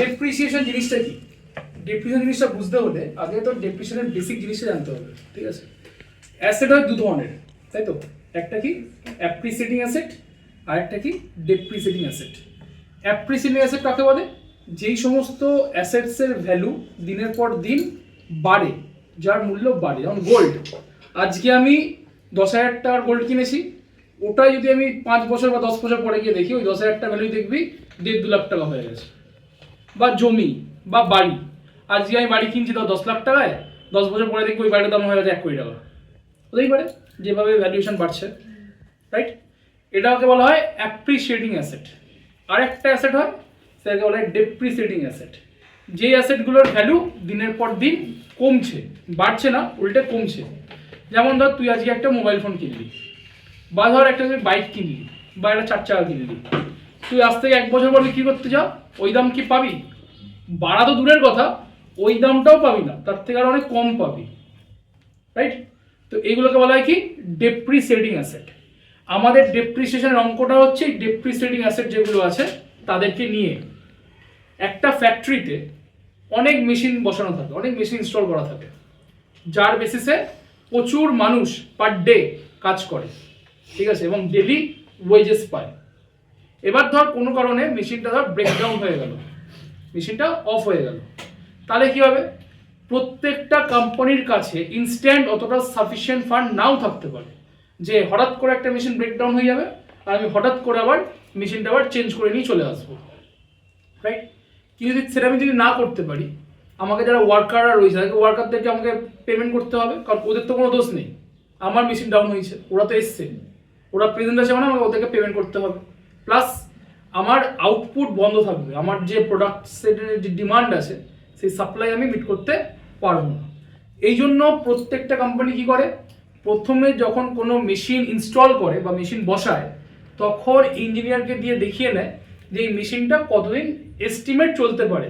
Depreciation জিনিসটা কি? Depreciation জিনিসটা বুঝতে হলে আগে তো ডেপ্রিসিয়েশনের বেসিক জিনিসটা জানতে হবে, ঠিক আছে? অ্যাসেট হয় দু ধরনের, তাই তো? একটা কি অ্যাপ্রিসিয়েটিং অ্যাসেট, আর একটা কি ডেপ্রিসিয়েটিং অ্যাসেট। অ্যাপ্রিসিয়েটিং অ্যাসেট কাকে বলে? যেই সমস্ত অ্যাসেটসের ভ্যালু দিনের পর দিন বাড়ে, যার মূল্য বাড়ে। যেমন গোল্ড, আজকে আমি 10,000 টাকার গোল্ড কিনেছি, ওটাই যদি আমি 5 বছর বা 10 বছর পরে গিয়ে দেখি ওই 10,000 টাকা ভ্যালু দেখবি 1.5-2 লাখ টাকা হয়ে গেছে। বা জমি বা বাড়ি, আজকে আমি বাড়ি কিনছি তাও 10 লাখ টাকায়, 10 বছর পরে দেখবি ওই বাড়ির দাম হয়ে গেছে 1 কোটি টাকা। হতেই পারে, যেভাবে ভ্যালুয়েশন বাড়ছে, রাইট? এটাকে বলা হয় অ্যাপ্রিসিয়েটিং অ্যাসেট। আর একটা অ্যাসেট হয় সেটাকে বলা হয় ডেপ্রিসিয়েটিং অ্যাসেট। যে অ্যাসেটগুলোর ভ্যালু দিনের পর দিন কমছে, বাড়ছে না, উল্টে কমছে। যেমন ধর তুই আজকে একটা মোবাইল ফোন কিনলি, বা ধর একটা তুই বাইক কিনলি, বা একটা 4 চাকা কিনলি, তুই আজ থেকে 1 বছর পর বিক্রি করতে যাও, ওই দাম কি পাবি? বাড়া তো দূরের কথা, ওই দামটাও পাবি না, তার থেকে আরো অনেক কম পাবি, রাইট? তো এইগুলোকে বলা হয় কি ডেপ্রিসিয়েটিং অ্যাসেট। আমাদের ডেপ্রিসিয়েশনের অঙ্কটা হচ্ছে ডেপ্রিসিয়েটিং অ্যাসেট যেগুলো আছে তাদেরকে নিয়ে। একটা ফ্যাক্টরিতে অনেক মেশিন বসানো থাকে, অনেক মেশিন ইনস্টল করা থাকে, যার বেসিসে প্রচুর মানুষ পার ডে কাজ করে, ঠিক আছে, এবং ডেলি ওয়েজেস পায়। এবার ধর কোনো কারণে মেশিনটা ধর ব্রেকডাউন হয়ে গেল, মেশিনটা অফ হয়ে গেল, তাহলে কি হবে? প্রত্যেকটা কোম্পানির কাছে ইনস্ট্যান্ট অতটা সাফিসিয়েন্ট ফান্ড নাও থাকতে পারে যে হঠাৎ করে একটা মেশিন ব্রেকডাউন হয়ে যাবে আর আমি হঠাৎ করে আবার মেশিনটা আবার চেঞ্জ করে নিয়ে চলে আসবো, রাইট? কিন্তু সেটা আমি যদি না করতে পারি, আমাকে যারা ওয়ার্কাররা রয়েছে তাদেরকে ওয়ার্কারদেরকে আমাকে পেমেন্ট করতে হবে, কারণ ওদের তো কোনো দোষ নেই। আমার মেশিন ডাউন হয়েছে, ওরা তো এসছে, ওরা প্রেজেন্ট আছে মানে আমাকে ওদেরকে পেমেন্ট করতে হবে। প্লাস আমার আউটপুট বন্ধ থাকবে, আমার যে প্রোডাক্টসের যে ডিমান্ড আছে সেই সাপ্লাই আমি মিট করতে পারবো না। এই জন্য প্রত্যেকটা কোম্পানি কি করে, প্রথমে যখন কোনো মেশিন ইনস্টল করে বা মেশিন বসায়, তখন ইঞ্জিনিয়ারকে দিয়ে দেখিয়ে নেয় যে এই মেশিনটা কতদিন এস্টিমেট চলতে পারে,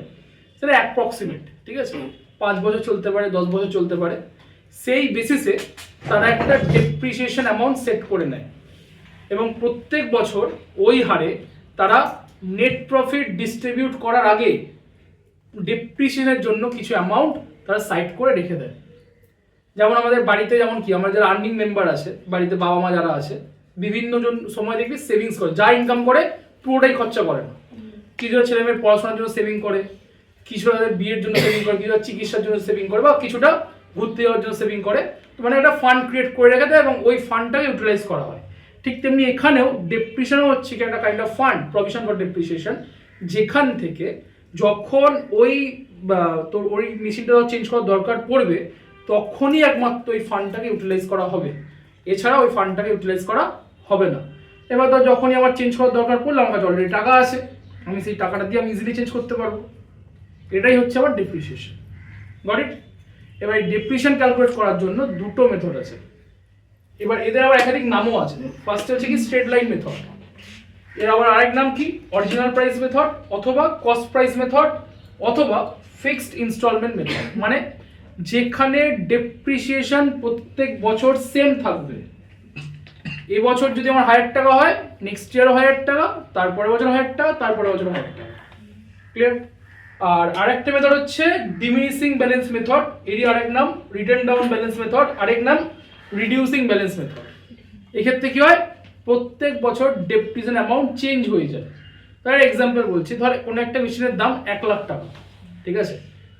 সেটা অ্যাপ্রক্সিমেট, ঠিক আছে, 5 বছর চলতে পারে, 10 বছর চলতে পারে। সেই বেসিসে তারা একটা ডেপ্রিসিয়েশন অ্যামাউন্ট সেট করে নেয় এবং প্রত্যেক বছর ওই হারে তারা নেট প্রফিট ডিস্ট্রিবিউট করার আগে ডেপ্রিসিয়েশনের জন্য কিছু অ্যামাউন্ট তারা সাইড করে রেখে দেয়। যেমন আমাদের বাড়িতে যেমন কি, আমরা যারা আর্নিং মেম্বার আছে, বাড়িতে বাবা মা যারা আছে, বিভিন্ন জন সময় দেখবি সেভিংস করে, যা ইনকাম করে পুরোটাই খরচা করে না। কিছুটা ছেলে মেয়ের পড়াশোনার জন্য সেভিং করে, কিছুটা তাদের বিয়ের জন্য সেভিং করে, কিছুটা চিকিৎসার জন্য সেভিং করে, বা কিছুটা ঘুরতে যাওয়ার জন্য সেভিং করে। মানে একটা ফান্ড ক্রিয়েট করে রেখে দেয় এবং ওই ফান্ডটাকে ইউটিলাইজ করা হয়। ঠিক তেমনি এখানেও ডেপ্রিসিয়েশনও হচ্ছে কি একটা kind of fund, provision for depreciation, যেখান থেকে যখন ওই তোর ওই মেশিনটা চেঞ্জ করার দরকার পড়বে তখনই একমাত্র ওই ফান্ডটাকে ইউটিলাইজ করা হবে, এছাড়া ওই ফান্ডটাকে ইউটিলাইজ করা হবে না। এবার ধর যখনই আমার চেঞ্জ করার দরকার পড়লে আমার কাছে অলরেডি টাকা আছে, আমি সেই টাকাটা দিয়ে আমি ইজিলি চেঞ্জ করতে পারবো। এটাই হচ্ছে আমার ডেপ্রিসিয়েশন। Got it? এবার এই ডেপ্রিসিয়েশন ক্যালকুলেট করার জন্য দুটো মেথড আছে। এবার এদের আবার একাধিক নামও আছে। ফার্স্টে হচ্ছে কি স্ট্রেট লাইন মেথড, এর আবার আরেক নাম কি অরিজিনাল প্রাইস মেথড, অথবা কস্ট প্রাইস মেথড, অথবা ফিক্সড ইনস্টলমেন্ট মেথড। মানে যেখানে ডেপ্রিসিয়েশন প্রত্যেক বছর সেম থাকবে। এবছর যদি আমার 1000 টাকা হয়, নেক্সট ইয়ারও 1000 টাকা, তারপরে বছর 1000 টাকা, তারপরে বছর 1000 টাকা। ক্লিয়ার? আর আরেকটা মেথড হচ্ছে ডিমিনিশিং ব্যালেন্স মেথড, এরই আরেক নাম রিটার্ন ডাউন ব্যালেন্স মেথড, আরেক নাম রিডিউসিং ব্যালেন্স মেথড। এক্ষেত্রে কি হয়, প্রত্যেক বছর ডেপ্রিসিয়েশন অ্যামাউন্ট চেঞ্জ হয়ে যায়। তার এক্সাম্পল বলছি, ধর কোনো একটা মেশিনের দাম 1 লাখ টাকা, ঠিক আছে,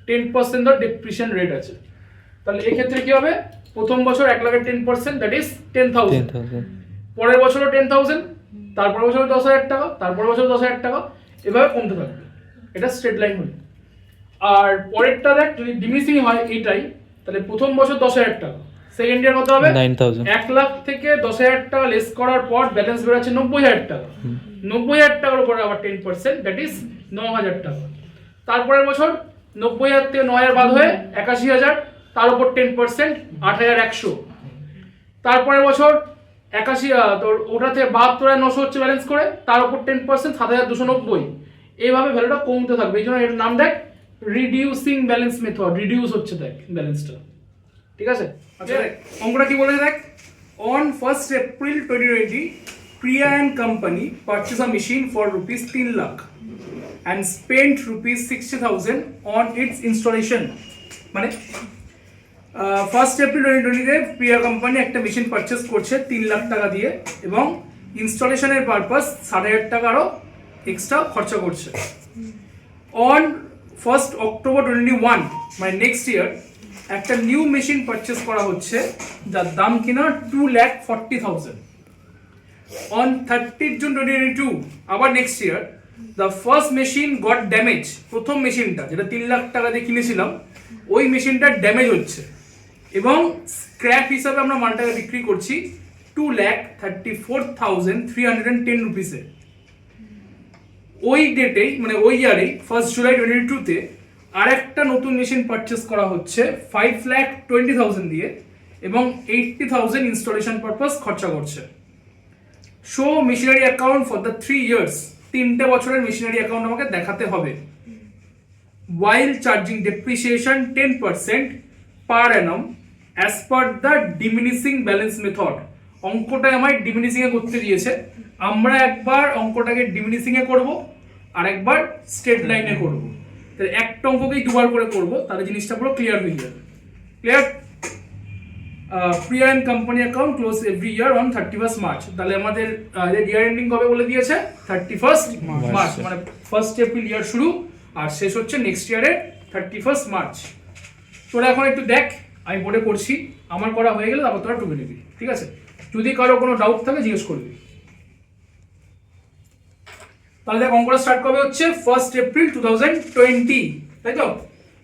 10% ধর ডেপ্রিসিয়েশন রেট আছে, তাহলে এক্ষেত্রে কি হবে, প্রথম বছর 1 লাখের 10% দ্যাট ইজ 10,000, পরের বছরও 10,000, তারপরের বছর 10,000 টাকা, তারপরের বছর 10,000 টাকা, এভাবে কমতে থাকবে। এটা স্ট্রেট লাইন হলো। আর পরেরটা দেখ, যদি ডিমিনিশিং হয় এইটাই, তাহলে প্রথম বছর 10,000 টাকা, সেকেন্ড ইয়ার কত হবে 9,000, 1 লাখ থেকে 10,000 টাকা লেস করার পর ব্যালেন্স বেরোচ্ছে 90,000 টাকা, 90,000 টাকার উপরে আবার 10% দ্যাট ইজ 9,000 টাকা। তারপরের বছর 90,000 থেকে 9,000 বাদ হয়ে 81,000, তার উপর 10% 8,100। তারপরের বছর 81, তোর ওটা থেকে 72,900 হচ্ছে ব্যালেন্স করে, তার উপর 10% 7,290। এইভাবে ভ্যালুটা কমতে থাকবে। এই জন্য এর নাম দেখ রিডিউসিং ব্যালেন্স মেথড, রিডিউস হচ্ছে দেখ ব্যালেন্সটা, ঠিক আছে? আচ্ছা অঙ্কটা কি বলেছে দেখ, on 1st April 2020 Priya and company purchase a machine for rupees 3 lakh. and spent rupees 60,000 on its installation. মানে ফার্স্ট এপ্রিল 2020 প্রিয়া কোম্পানি একটা মেশিন পারচেস করছে 3 লাখ টাকা দিয়ে এবং ইনস্টলেশনের পারপাস 7,500 টাকা আরও এক্সট্রা খরচা করছে। অন 1st October 2021 মানে নেক্সট ইয়ার একটা নিউ মেশিন পারচেস করা হচ্ছে যার দাম কিনা 2,40,000। অন 30th June 2022 আবার next year the first machine goat damage. প্রথম মেশিনটা যেটা 3 লাখ টাকা দিয়ে কিনেছিলাম ওই মেশিনটা ড্যামেজ হচ্ছে এবং স্ক্র্যাপ হিসাবে আমরা মালটাকে বিক্রি করছি 2,34,310 রুপিসে। ওই ডেটেই মানে ওই ইয়ারেই 1st July 2022 আর একটা নতুন মেশিন পারচেস করা হচ্ছে 5,20,000 দিয়ে এবং 80,000 ইনস্টলেশন পারপাস খরচা করছে। Show machinery account for the 3 years. 3টে বছরের মেশিনারি অ্যাকাউন্ট আমাকে দেখাতে হবে। while charging depreciation 10% per annum as per the diminishing balance method। অঙ্কটা আমায় ডিমিনিশিং এ করতে দিয়েছে, আমরা একবার অঙ্কটাকে ডিমিনিশিং এ করব আর একবার স্ট্রেট লাইনে করব। তাহলে একটা অঙ্ককেই দুবার করে করব, তাহলে জিনিসটা পুরো ক্লিয়ার হয়ে যাবে। Clear? Priya and company account close every year on 31st March. তাহলে আমাদের ইয়ার এন্ডিং কবে বলে দিয়েছে? 31st মার্চ, মানে 1st এপ্রিল ইয়ার শুরু আর শেষ হচ্ছে নেক্সট ইয়ারের 31st মার্চ। তোরা এখন একটু দেখ, আমি বোর্ডে করছি, আমার করা হয়ে গেলে তারপর তোরা টুকে নিবি, ঠিক আছে? যদি কারো কোনো ডাউট থাকে জিজ্ঞেস করবি। তাহলে দেখ অঙ্কটা স্টার্ট কবে হচ্ছে? 1st এপ্রিল 2020, তাই তো?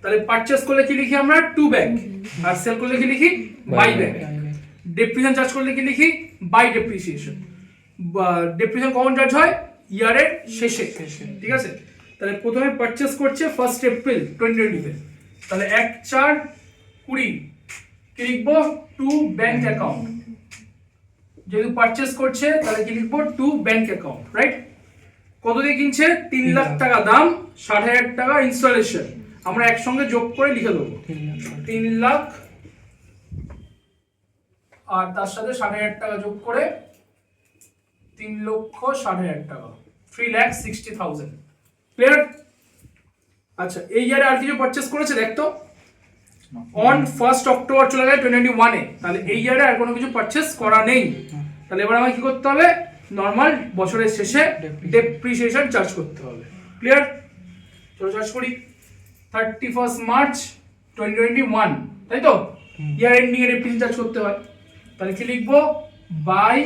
তাহলে পারচেস করলে কি লিখি আমরা? 2 ব্যাগ, আর সেল করলে কি লিখি? By bag. ডেপ্রিসিয়েশন চার্জ করলে কি লিখি? By depreciation. ডেপ্রিসিয়েশন কখন চার্জ হয়? ইয়ারের শেষে, ঠিক আছে? তাহলে প্রথমে পারচেস করছে 1st এপ্রিল 2020 তাহলে 1/4/20 কি লিখবো? 2 ব্যাংক অ্যাকাউন্ট। যেহেতু পারচেস করছে তাহলে কি লিখবো? 2 ব্যাংক অ্যাকাউন্ট, রাইট? কত দিয়ে কিনছে? 3 লাখ টাকা দাম, 60,000 টাকা ইনস্টলেশন। আমরা একসঙ্গে যোগ করে লিখে দেবো 3 লাখ আর তার সাথে 60,000 টাকা যোগ করে 3,60,000 টাকা, 3,60,000। ক্লিয়ার? আচ্ছা, এই ইয়ারে আর কিছু পারচেস করেছে দেখ তো। অন 1st October চলে গেছে 2021 তাহলে এই ইয়ারে আর কোনো কিছু পারচেস করা নেই। তাহলে এবার আমাকে কি করতে হবে? নর্মাল বছরের শেষে ডেপ্রিসিয়েশন চার্জ করতে হবে। ক্লিয়ার? চলো চার্জ করি। 31st মার্চ 2021, তাই তো? ইয়ার এন্ডিং এ ডেপ্রিসিয়েশন চার্জ করতে হয়। তাহলে কি লিখবো? By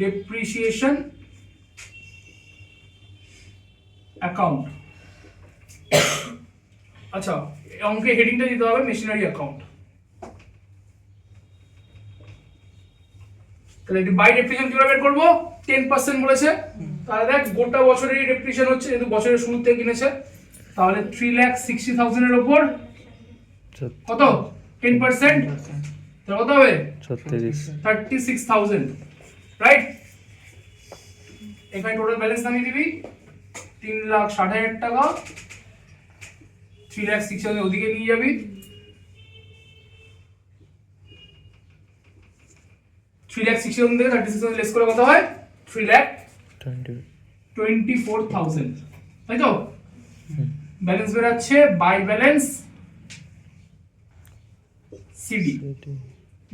depreciation account. আচ্ছা, অঙ্কে হেডিংটা দিতে হবে মেশিনারি অ্যাকাউন্ট। তাহলে বাই ডেপ্রিসিয়েশন কিভাবে বের করবো? 10% বলেছে, তাহলে দেখ গোটা বছরেরই ডেপ্রিসিয়েশন হচ্ছে, যেহেতু বছরের শুরুতে কিনেছে। তাহলে 3,60,000 এর উপর কত? 10%, তাহলে কত হবে? 36,000, রাইট? এখানে টোটাল ব্যালেন্স নামিয়ে দিবি 3,60,000 টাকা, 3,60,000 ওদিকে নিয়ে যাবি, 3,60,000 থেকে 36,000 লেস করে কত হয়? 3,24,000, তাই তো? ব্যালেন্স বেরাচ্ছে বাই ব্যালেন্স সিডি।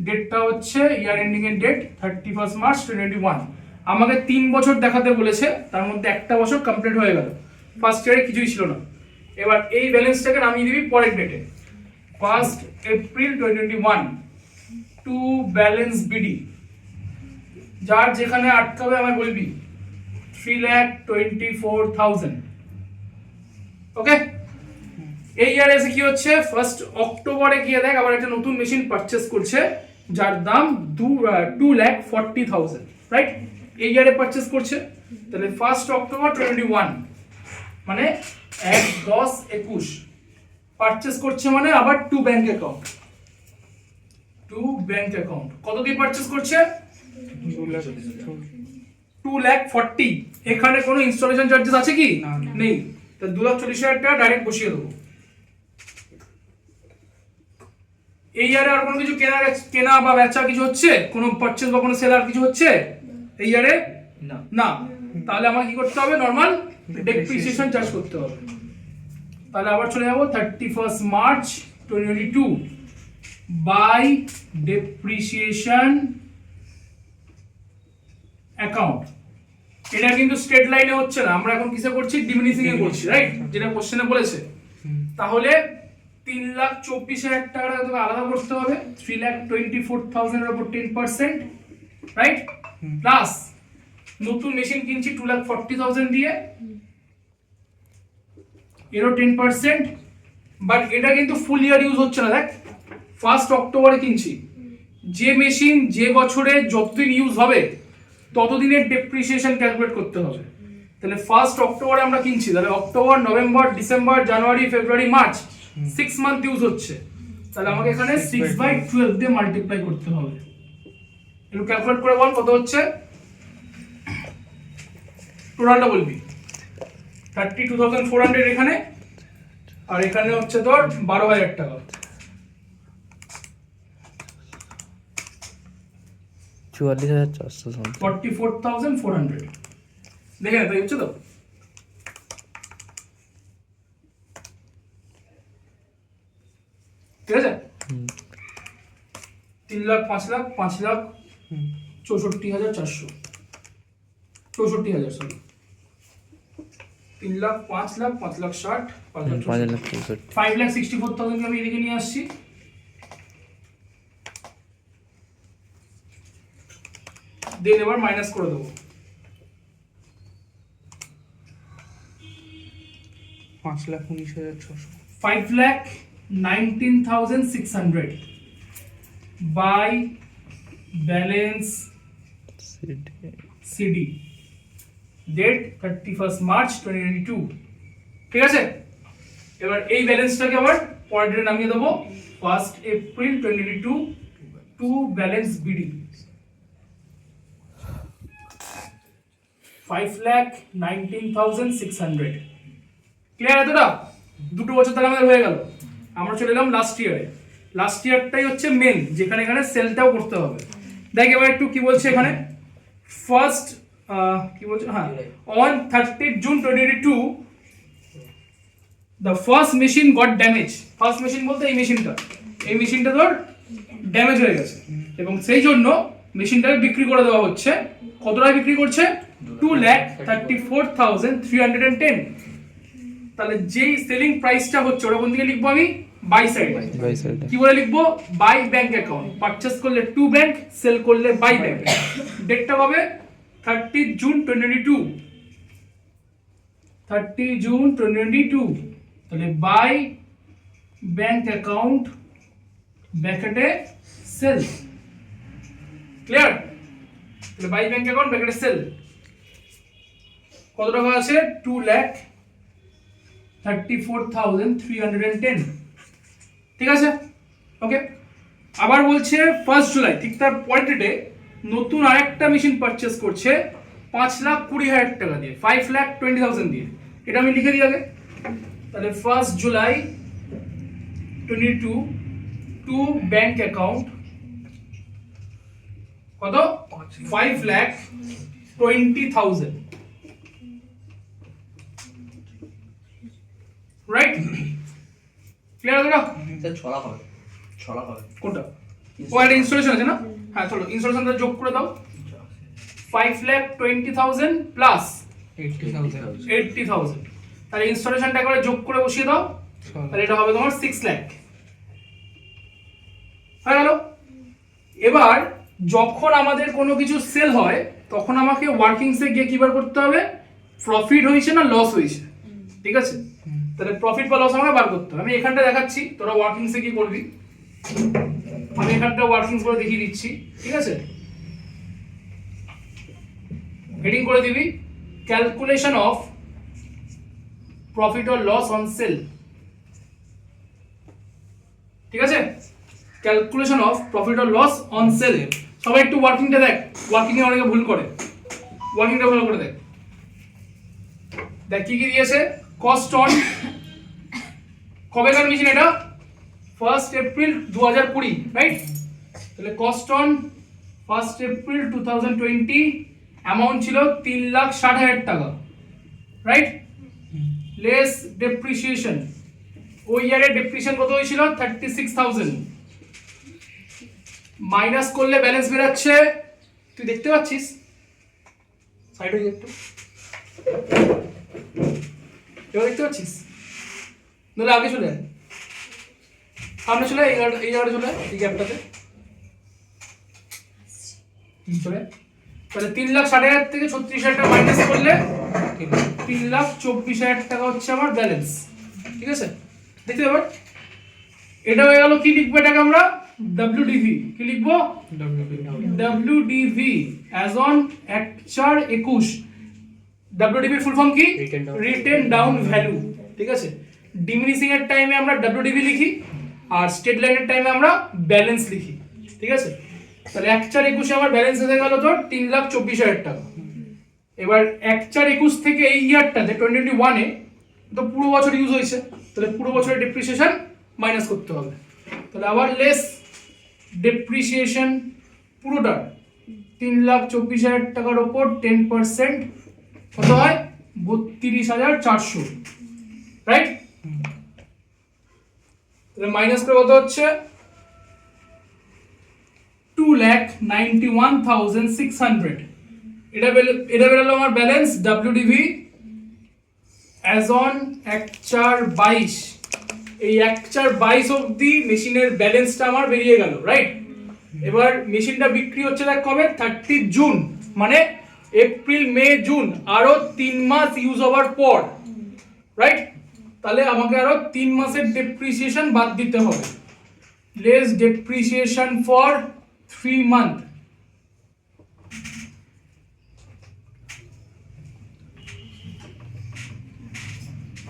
ডেটটা হচ্ছে ইয়ার এন্ডিং এর ডেট 31st মার্চ 2021। আমাকে 3 বছর দেখাতে বলেছে, তার মধ্যে একটা বছর কমপ্লিট হয়ে গেল, ফার্স্ট ইয়ারে কিছুই ছিল না। এবার এই ব্যালেন্সটাকে নামিয়ে দিবি পরের ডেটে 1st April 2021 to balance BD. যার যেখানে আটকাবে আমায় বলবি 3,24,000। ওকে? এই ইয়ারে এসে কি হচ্ছে? 1st অক্টোবরে গিয়ে দেখ আবার একটা নতুন মেশিন পারচেস করছে যার দাম 2,40,000, রাইট? এই ইয়ারে পারচেস করছে। তাহলে 1st অক্টোবর 2021 মানে 1/10/21 পারচেস করছে, মানে আবার 2 ব্যাংক অ্যাকাউন্ট। 2 ব্যাংক অ্যাকাউন্ট কত দিয়ে পারচেস করছে? 2,40,000। এখানে কোনো ইনস্টলেশন চার্জেস আছে কি? নেই। তাহলে 2,40,000 টাকা ডাইরেক্ট বসিয়ে দেবো। এই ইয়ারে আর কোনো কিছু কেনা বা বেচা কিছু হচ্ছে? কোনো পারচেস বা কোনো সেলার কিছু হচ্ছে এই ইয়ারে? না। তাহলে আমাকে কি করতে হবে? নর্মাল ডেপ্রিসিয়েশন চার্জ করতে হবে। তাহলে আবার চলে যাবো 31 মার্চ 2022 বাই ডেপ্রিসিয়েশন অ্যাকাউন্ট। এটা কিন্তু স্ট্রেট লাইনে হচ্ছে না, আমরা এখন কিসে করছি, ডিমিনিশিং এ করছি, রাইট, যেটা কোশ্চেনে বলেছে। তাহলে 3,24,000 টাকা তোকে আলাদা করতে হবে 3,24,000 এর উপর 10%, রাইট, প্লাস নতুন মেশিন কিনছি 2,40,000 দিয়ে, এরও 10%, বাট এটা কিন্তু ফুল ইয়ার ইউজ হচ্ছে না। দেখ 1 অক্টোবরে কিনছি, যে মেশিন যে বছরে যতদিন ইউজ হবে ততদিনের ডেপ্রিসিয়েশন ক্যালকুলেট করতে হবে। তাহলে 1 অক্টোবরে আমরা কিনছি, তাহলে অক্টোবর, নভেম্বর, ডিসেম্বর, জানুয়ারি, ফেব্রুয়ারি, মার্চ 6 মান্থ ইউজ হচ্ছে। তাহলে আমাকে এখানে 6/12 দিয়ে মাল্টিপ্লাই করতে হবে। একটু ক্যালকুলেট করে বল কত হচ্ছে, টোটালটা বলবি। 32,400 এখানে, আর এখানে হচ্ছে তোর 12,000 টাকা। 44,400 44,400 দেখে না, তাই হচ্ছে তো। ঠিক আছে, 3 লাখ 5 লাখ 5 লাখ 64,400, 64,000, সরি, 3 লাখ 5 লাখ 5 লাখ 60, 5 লাখ 5,64,000 আমি এদিকে নিয়ে আসছি। দিয়ে এবার মাইনাস করে দেবো 5,19,600, 5,19,600 by balance CD, date 31 March 2022। ঠিক আছে, এবার এই ব্যালেন্সটাকে আবার পরের ডেটে নামিয়ে দেবো 1 April 2022 to balance BD 5,19,600। Clear এতটা? দুটো বছর তাহলে আমাদের হয়ে গেল। আমরা চলে এলাম লাস্ট ইয়ারে। লাস্ট ইয়ারটাই হচ্ছে মেন, যেখানে এখানে সেলটাও করতে হবে। দেখ এবার একটু কি বলছে এখানে, ফার্স্ট কি বলছে, হ্যাঁ, অন 30 জুন 2022 the first machine goat damage. First machine বলতে এই মেশিনটা তোর ড্যামেজ হয়ে গেছে, এবং সেই জন্য মেশিনটাকে বিক্রি করে দেওয়া হচ্ছে। কত টাকা বিক্রি করছে? 2,34,310। তাহলে যেই সেলিং প্রাইসটা হচ্ছে ওটা কোন দিকে লিখবো আমি? By side. কি বলে লিখবো? By bank account. পারচেজ করলে টু ব্যাংক, সেল করলে বাই ব্যাংক। ডেটটা হবে 30 জুন 2022, 30 জুন 2022। তাহলে বাই ব্যাংক অ্যাকাউন্ট ব্র্যাকেটে সেল। ক্লিয়ার? তাহলে বাই ব্যাংক অ্যাকাউন্ট ব্র্যাকেটে সেল কত টাকা আছে? 2,34,310। ঠিক আছে, ওকে। আবার বলছে 1 জুলাই, ঠিক তার পরের ডেটে নতুন আরেকটা মেশিন পারচেজ করছে 5,20,000 টাকা দিয়ে, 5,20,000 দিয়ে। এটা আমি লিখে দিই আগে। তাহলে 1 জুলাই 2022 টু ব্যাংক অ্যাকাউন্ট কত? 5,20,000, রাইট? ক্লিয়ার হলো না? স্যার 6 লাখ হবে, 6 লাখ হবে। কোনটা? ও একটা ইনস্টলেশন আছে না? হ্যাঁ, চলো ইনস্টলেশনটা যোগ করে দাও। 5,20,000 প্লাস 80,000। তাহলে ইনস্টলেশনটা করে যোগ করে বসিয়ে দাও, তাহলে এটা হবে তোমার 6 লাখ। হয়ে গেল। এবার যখন আমাদের কোনো কিছু সেল হয় তখন আমাকে ওয়ার্কিংসে গিয়ে কি বার করতে হবে? প্রফিট হয়েছে না লস হয়েছে। ঠিক আছে, তাহলে প্রফিট বা লস আমাকে বার করতে হবে। আমি এখানটা দেখাচ্ছি, তোরা ওয়ার্কিংসে কি করবি। আমি এখানটা ওয়ার্কিংস করে দেখিয়ে দিচ্ছি। ঠিক আছে, হেডিং করে দিবি calculation of profit or loss on sale. ঠিক আছে, calculation of profit or loss on sale. সবাই একটু ওয়ার্কিংটা দেখ, ওয়ার্কিং এ অনেকে ভুল করে, ওয়ার্কিংটা ভালো করে দেখ। দেখ কি কি দিয়েছে। কস্ট অন, কবেকার মেশিন এটা? 1 এপ্রিল 2020, রাইট? তাহলে কস্ট অন 1 এপ্রিল 2020 অ্যামাউন্ট ছিল 3,60,000 টাকা, রাইট? লেস ডেপ্রিসিয়েশন, ওই ইয়ারে ডেপ্রিসিয়েশন কত হয়েছিল 36,000, মাইনাস করলে ব্যালেন্স বেরাচ্ছে, তুই দেখতে পাচ্ছিস সাইড হয়ে একটু, এবার দেখতে পাচ্ছিস, নাহলে আগে চলে আয়, সামনে চলে আয়, এই জায়গাটা চলে আয়, এই গ্যাপটাতে চলে আয়। তাহলে 3,60,000 থেকে 36,000 টাকা মাইনাস করলে 3,24,000 টাকা হচ্ছে আমার ব্যালেন্স, ঠিক আছে? দেখতে এবার এটা হয়ে গেল, কি লিখবো এটাকে আমরা WDV, কি লিখবো WDV অ্যাজ অন 1/4/21, WDV এর ফুল ফর্ম কি রিটেন ডাউন ভ্যালু, ঠিক আছে? ডিমিনিশিং এর টাইমে আমরা WDV লিখি আর স্টেট লাইনের টাইমে আমরা ব্যালেন্স লিখি, ঠিক আছে? তাহলে 1/4/21 আমার ব্যালেন্স হয়ে গেল তোর 3,24,000 টাকা। এবার 1/4/21 থেকে এই ইয়ারটাতে 2021 এ তো পুরো বছর ইউজ হয়েছে, তাহলে পুরো বছরের ডেপ্রিসিয়েশন মাইনাস করতে হবে। তাহলে আবার লেস ডেপ্রিসিয়েশন পুরোটা 3,24,000 টাকার উপর 10% কত হয় 32,400, রাইট? তাহলে মাইনাস করে কত হচ্ছে 2,91,600, এটা বেরোলো আমার ব্যালেন্স WDV অ্যাজ অন 1/4/22, এই 1/4/22 অবধি মেশিনের ব্যালেন্সটা আমার বেরিয়ে গেল, রাইট? এবার মেশিনটা বিক্রি হচ্ছে দেখ কবে 30 জুন, মানে এপ্রিল মে জুন, আরো 3 মাস ইউজ হওয়ার পর, রাইট? তাহলে আমাকে আরো 3 মাসের ডেপ্রিসিয়েশন বাদ দিতে হবে, লেস ডেপ্রিসিয়েশন ফর 3 মান্থ,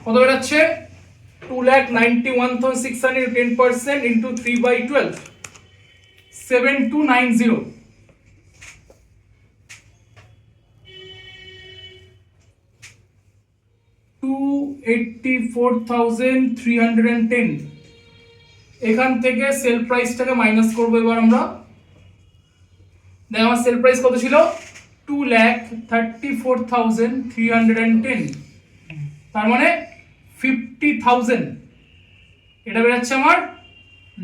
কত বেরোচ্ছে 2,91,600 10% into 3/12, 7,290, 284,310। এখান থেকে সেল প্রাইসটাকে মাইনাস করবো এবার আমরা, দেখ আমার সেল প্রাইস কত ছিল 2,34,310, তার মানে 50,000, এটা বেরোচ্ছে আমার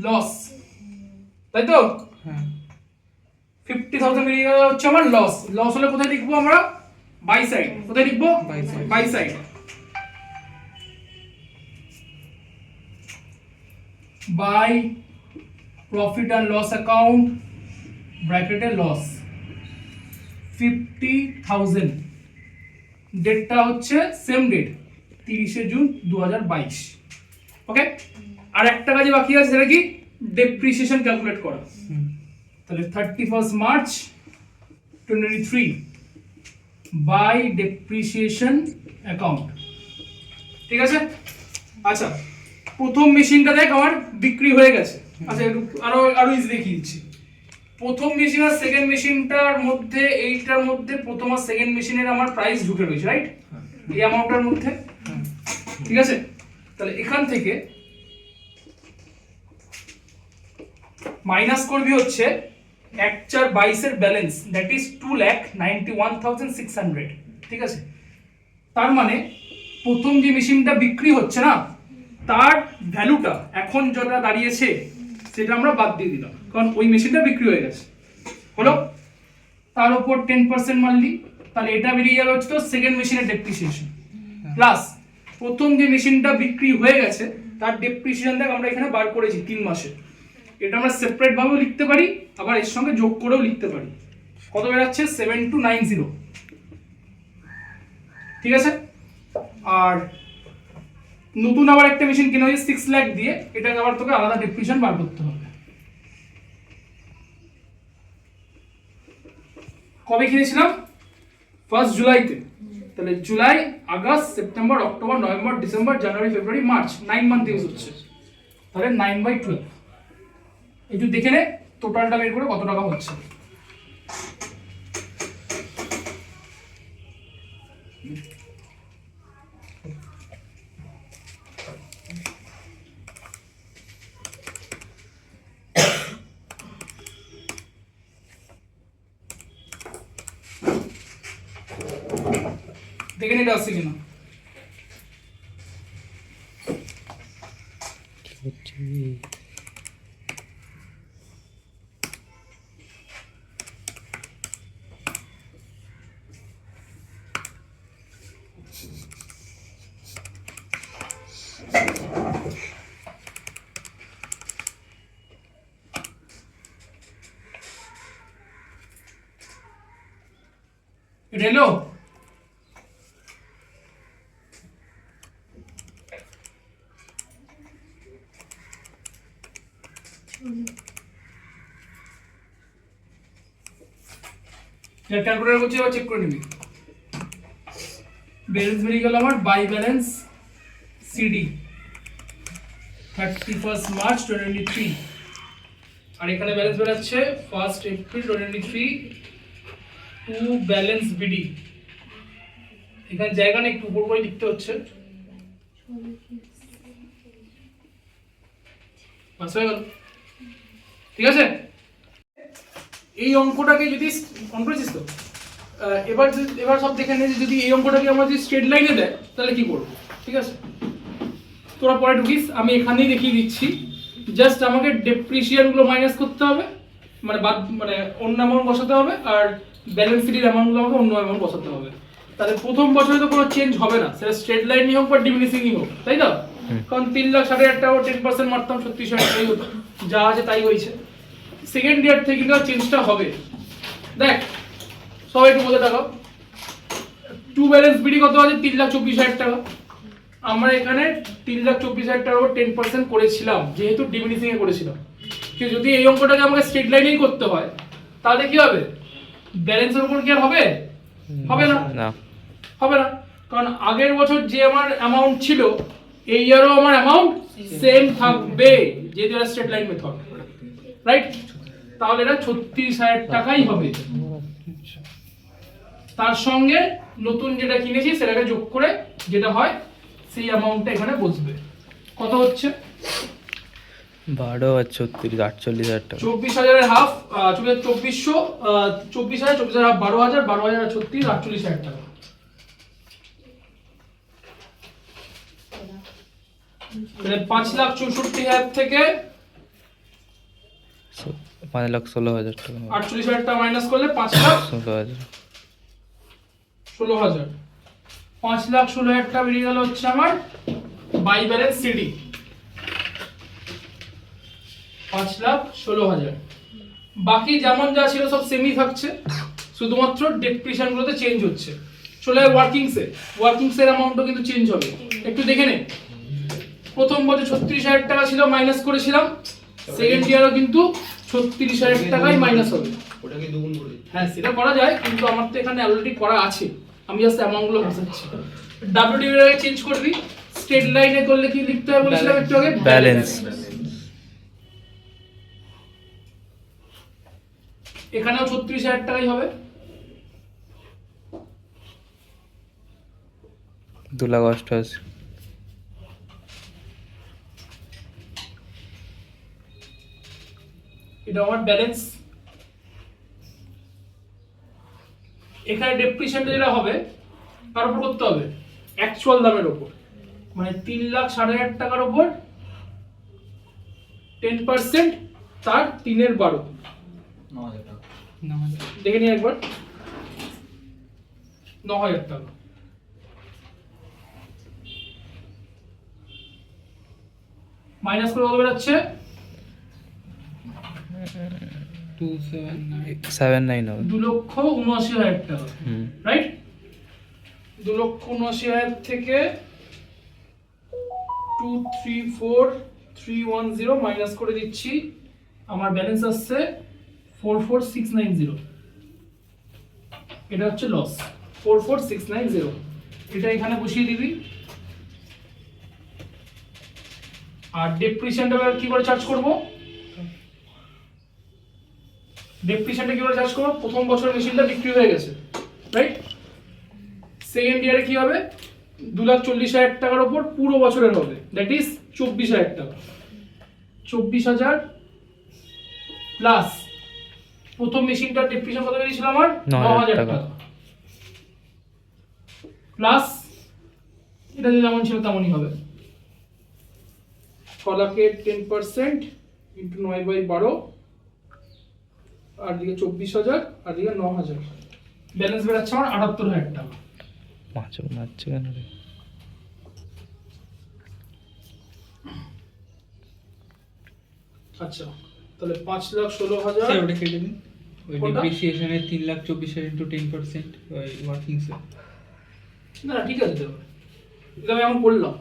লস, তাই তো? 50,000 বেরিয়ে গেল হচ্ছে আমার লস। লস হলে কোথায় লিখবো আমরা বাই সাইড, কোথায় লিখবো by side, by profit and loss account ব্র্যাকেটে লস 50,000, ডেটটা হচ্ছে সেম ডেট 30শে জুন 2022, ওকে? আর একটা কাজে বাকি আছে, সেটা কি ডেপ্রিসিয়েশন ক্যালকুলেট করা। তাহলে 31 মার্চ 2023 বাই ডেপ্রিসিয়েশন অ্যাকাউন্ট, ঠিক আছে? আচ্ছা, প্রথম মেশিনটা দেখ আমার বিক্রি হয়ে গেছে, আচ্ছা আরো ইজি দেখিয়ে দিচ্ছি। প্রথম মেশিন আর সেকেন্ড মেশিনটার মধ্যে, এইটার মধ্যে প্রথম আর সেকেন্ড মেশিনের আমার প্রাইস ঢুকে রয়েছে, রাইট? এই অ্যামাউন্টটার মধ্যে, ঠিক আছে? তাহলে এখান থেকে মাইনাস করবি হচ্ছে 1/4/22 এর ব্যালেন্স, দ্যাট ইজ 2,91,600, ঠিক আছে? তার মানে প্রথম যে মেশিনটা বিক্রি হচ্ছে না, তার ভ্যালুটা এখন যেটা দাঁড়িয়েছে সেটা আমরা বাদ দিয়ে দিলাম, কারণ ওই মেশিনটা বিক্রি হয়ে গেছে, হলো? তার উপর 10% মারলি, তাহলে এটা বেরিয়ে যাবে হচ্ছে তো সেকেন্ড মেশিনের ডেপ্রিসিয়েশন, প্লাস প্রথম যে মেশিনটা বিক্রি হয়ে গেছে তার ডেপ্রিসিয়েশন দেখ আমরা এখানে বার করেছি 3 মাসে, এটা আমরা সেপারেট ভাবেও লিখতে পারি, আবার এর সঙ্গে যোগ করেও লিখতে পারি। কত বেরাচ্ছে 7,290, ঠিক আছে? আর নতুন আবার একটা মেশিন কেনা হয়েছে 6 লাখ দিয়ে, এটাকে আবার তোকে আলাদা ডেপ্রিসিয়েশন বার করতে হবে। কবে কিনেছিলাম 1 জুলাইতে, তাহলে জুলাই, আগস্ট, সেপ্টেম্বর, অক্টোবর, নভেম্বর, ডিসেম্বর, জানুয়ারি, ফেব্রুয়ারি, মার্চ, 9 মান্থ ইউজ হচ্ছে, তাহলে 9/12, একটু দেখে নে টোটালটা বের করে কত টাকা হচ্ছে। দেখে নে এটা আসছে কিনা। এটা এলো? ক্যালকুলেটর করছি, এবার চেক করে নিবি। ব্যালেন্স বেরিয়ে গেল আমার বাই ব্যালেন্স সিডি 31 মার্চ 2023, আর এখানে ব্যালেন্স বেরাচ্ছে 1 এপ্রিল 2023 টু ব্যালেন্স বিডি। এখানে জায়গা নেই, একটু উপর করে লিখতে হচ্ছে। বাস হয়ে গেল, ঠিক আছে। এই অঙ্কটাকে যদি অন করেছিস তো, এবার সব দেখে নে যে যদি এই অঙ্কটাকে আমরা যদি স্ট্রেট লাইনে দেয় তাহলে কি করবো, ঠিক আছে। তোরা পরে ঢুকিস, আমি এখানেই দেখিয়ে দিচ্ছি। জাস্ট আমাকে ডেপ্রিসিয়েশনগুলো মাইনাস করতে হবে, মানে অন্য অ্যামাউন্ট বসাতে হবে, আর ব্যালেন্স শিটের অ্যামাউন্টগুলো আমাকে অন্য অ্যামাউন্ট বসাতে হবে। তাহলে প্রথম বছরে তো কোনো চেঞ্জ হবে না, সেটা স্ট্রেট লাইনই হোক বা ডিমিনিশিংই হোক, তাই তো? কারণ 3,60,000 টাকা 10% মারতাম, 36,000 টাকাই হতো, যা আছে তাই হয়েছে। সেকেন্ড ইয়ার থেকে কিন্তু চেঞ্জটা হবে। দেখ সবাই একটু বলে থাকো, টু ব্যালেন্স বিডি কত আছে? 3,24,000 টাকা। আমরা এখানে 3,24,000 টাকার উপর 10% করেছিলাম, যেহেতু ডিমিনিশিং এ করেছিলাম। কিন্তু যদি এই অঙ্কটাকে আমাকে স্ট্রেট লাইনেই করতে হয় তাহলে কি হবে? ব্যালেন্সের উপর কি আর হবে? হবে না, হবে না। কারণ আগের বছর যে আমার অ্যামাউন্ট ছিল এই ইয়ারও আমার অ্যামাউন্ট সেম থাকবে, যেহেতু এটা স্ট্রেট লাইন মেথড, রাইট? তাহলে এটা 36,000 টাকাই হবে। তার সঙ্গে নতুন যেটা কিনেছি সেটাকে যোগ করে যেটা হয় সেই অ্যামাউন্টটা এখানে বসবে। কত হচ্ছে? 12 আর 36 48,000 টাকা। 24,000 এর হাফ, 24,000, 24,000 হাফ 12,000, 12,000 আর 36, 48,000 টাকা। তাহলে 5,64,000 থেকে 5,16,000 টাকা। 48,000 টাকা মাইনাস করলে 5,16,000। 5,16,000 টাকা বেরিয়ে গেল হচ্ছে আমার বাই ব্যালেন্স সিডি 5,16,000। বাকি যেমন যা ছিল সব সেমই থাকছে, শুধুমাত্র ডেপ্রিসিয়েশন গুলোতে চেঞ্জ হচ্ছে। চলে ওয়ার্কিংস এর অ্যামাউন্টও কিন্তু চেঞ্জ হবে, একটু দেখে নে। প্রথম বছর 36,000 টাকা ছিল, মাইনাস করেছিলাম। সেকেন্ড ইয়ারও কিন্তু 36,000 টাকাই মাইনাস হবে। ওটা কি দুগুণ করে? হ্যাঁ, সেটা করা যায়, কিন্তু আমার তো এখানে অলরেডি করা আছে, আমি জাস্ট অ্যামাউন্টগুলো বসাচ্ছি। ডব্লিউডি এর আগে চেঞ্জ করবি। স্ট্রেট লাইনে করলে কি লিখতে হবে বলেছিলাম একটু আগে? ব্যালেন্স। এখানেও 36,000 টাকাই হবে। 2,88,000। এটা আমার ব্যালেন্স। এখানে ডেপ্রিসিয়েশনটা যেটা হবে তার উপর করতে হবে অ্যাকচুয়াল দামের উপর, মানে 3,60,000 টাকার উপর 10%, তার 3/12। 9,000 টাকা। দেখে নিই একবার। 9,000 টাকা। মাইনাস করে কত বেরোচ্ছে? 7,9 হবে। 2,79,000 টাকা, রাইট? 2,79,000 থেকে 2,34,310 মাইনাস করে দিচ্ছি, আমার ব্যালেন্স আসছে 44,690। এটা হচ্ছে লস, 44,690। এটা এখানে বসিয়ে দিবি। আর ডেপ্রিসিয়েশনটা কি করে চার্জ করব? ডেপ্রিসিয়েশনটা কি করে চার্জ করব? প্রথম বছর মেশিনটা বিক্রি হয়ে গেছে, রাইট? সেকেন্ড ইয়ারে কি হবে? 2,40,000 টাকার উপর পুরো বছরের হবে, দ্যাট ইজ 24,000 টাকা। 24,000 প্লাস প্রথম মেশিনটার ডেপ্রিসিয়েশন কত বেরিয়েছিল আমার? 9,000 টাকা প্লাস এটা যেমন ছিল তেমনই হবে। লাখের 10% ইন্টু 9/12 আর দিকে 24,000 আর দিকে 9,000, ব্যালেন্স বেরোচ্ছে আমার 78,000 টাকা। মারছে কেন রে? আচ্ছা তাহলে 5,16,000 স্যার ওটা কেটে দিন, ওই কোনটা? ডিপ্রিসিয়েশনের 3,24,000 ইন্টু 10% ওই ওয়ার্কিংসে। না না ঠিক আছে দেবো, এটা আমি এখন করলাম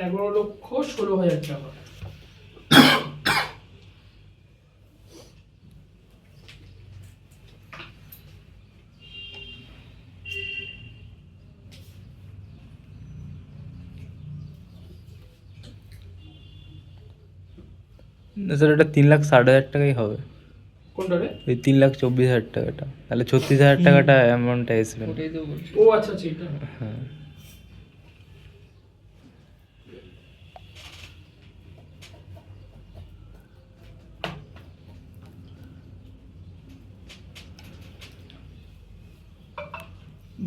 11,16,000 টাকা। স্যার এটা 3,60,000 টাকাই হবে, কোনটা রে? ওই 3,24,000 টাকাটা, তাহলে 36,000 টাকাটা অ্যামাউন্টটা আসবে না। ওটাই তো বলছি। ও আচ্ছা আচ্ছা এটা হ্যাঁ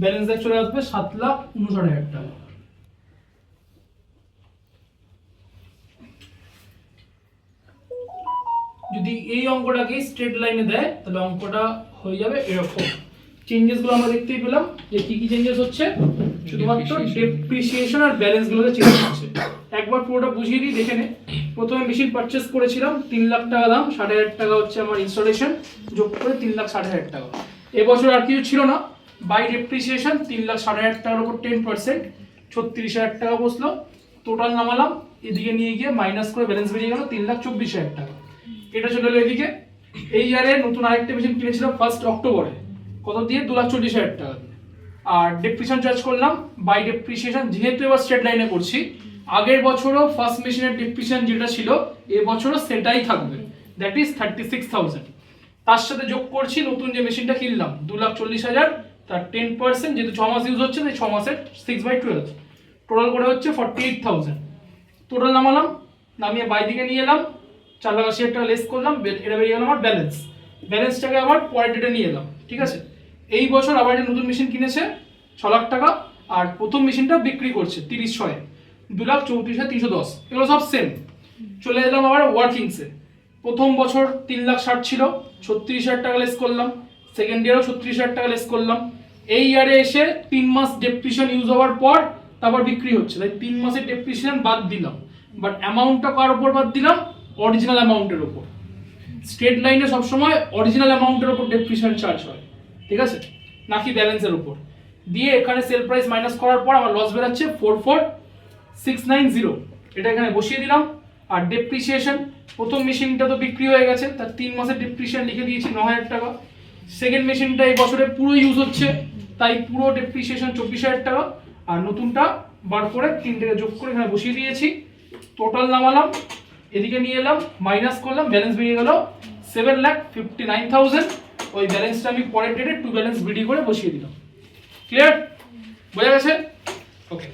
ব্যালেন্স দেখ চলে আসবে 7,59,000 টাকা। যদি এই অঙ্কটাকে স্ট্রেট লাইনে দেয় তাহলে অঙ্কটা হয়ে যাবে এরকম। চেঞ্জেস গুলো আমরা দেখতেই পেলাম যে কি কি চেঞ্জেস হচ্ছে, শুধুমাত্র ডেপ্রিসিয়েশন আর ব্যালেন্স গুলোতে চেঞ্জ হচ্ছে। একবার পুরোটা বুঝিয়ে দিই, দেখে নে। প্রথমে মেশিন পারচেস করেছিলাম 3 লাখ টাকা দাম, 60,000 টাকা হচ্ছে আমার ইনস্টলেশন, যোগ করে 3,60,000 টাকা। এবছর আর কিছু ছিল না, বাই ডেপ্রিসিয়েশন 3,60,000 টাকার উপর 10% 36,000 টাকা বসলো। টোটাল নামালাম, এদিকে নিয়ে গিয়ে মাইনাস করে ব্যালেন্স বেরিয়ে গেল 3,24,000 টাকা। এটা চলে এলো এদিকে। এই ইয়ারে নতুন আরেকটা মেশিন কিনেছিলাম 1 অক্টোবরে, কত দিয়ে? 2,40,000 টাকা দিয়ে। আর ডেপ্রিসিয়েশন চার্জ করলাম বাই ডেপ্রিসিয়েশন, যেহেতু এবার স্ট্রেট লাইনে করছি, আগের বছরও ফার্স্ট মেশিনের ডেপ্রিসিয়েশন যেটা ছিল এবছরও সেটাই থাকবে, দ্যাট ইজ 36,000। তার সাথে যোগ করছি নতুন যে মেশিনটা কিনলাম 2,40,000, তার 10% যেহেতু 6 মাস ইউজ হচ্ছে, তাই 6 মাসের 6/12 টোটাল করে হচ্ছে 48,000। টোটাল নামালাম, নামিয়ে বাই দিকে নিয়ে এলাম, 4,80,000 টাকা লেস করলাম, এটা বেরিয়ে গেল আমার ব্যালেন্স। ব্যালেন্সটাকে আবার পরের ডেটে নিয়ে এলাম, ঠিক আছে। এই বছর আবার একটা নতুন মেশিন কিনেছে 6 লাখ টাকা, আর প্রথম মেশিনটা বিক্রি করছে 30,000, 2,34,310, এগুলো সব সেম। চলে এলাম আবার ওয়ার্কিংসে। প্রথম বছর 3,60,000 ছিল, 36,000 টাকা লেস করলাম। সেকেন্ড ইয়ারও 36,000 টাকা লেস করলাম। এই ইয়ারে এসে 3 মাস ডেপ্রিসিয়েশন ইউজ হওয়ার পর তারপর বিক্রি হচ্ছে, তাই 3 মাসের ডেপ্রিসিয়েশন বাদ দিলাম, বাট অ্যামাউন্টটা কার উপর বাদ দিলাম? অরিজিনাল অ্যামাউন্টের উপর। স্ট্রেট লাইনে সবসময় অরিজিনাল অ্যামাউন্টের উপর ডেপ্রিসিয়েশন চার্জ হয়, ঠিক আছে, নাকি ব্যালেন্সের উপর। দিয়ে এখানে সেল প্রাইস মাইনাস করার পর আমার লস বেরাচ্ছে 44,690, এটা এখানে বসিয়ে দিলাম। আর ডেপ্রিসিয়েশন, প্রথম মেশিনটা তো বিক্রি হয়ে গেছে, তার 3 মাসের ডেপ্রিসিয়েশন লিখে দিয়েছি 9,000 টাকা। সেকেন্ড মেশিনটা এই বছরে পুরো ইউজ হচ্ছে, তাই পুরো ডেপ্রিসিয়েশন 24,000 টাকা। আর নতুনটা বার করে 3 টাকা যোগ করে এখানে বসিয়ে দিয়েছি। টোটাল নামালাম, এদিকে নিয়ে এলাম, মাইনাস করলাম, ব্যালেন্স বেরিয়ে গেল 7,59,000। ওই ব্যালেন্সটা আমি পরের ডেটে টু ব্যালেন্স বিডি করে বসিয়ে দিলাম। ক্লিয়ার? বোঝা গেছে? ওকে।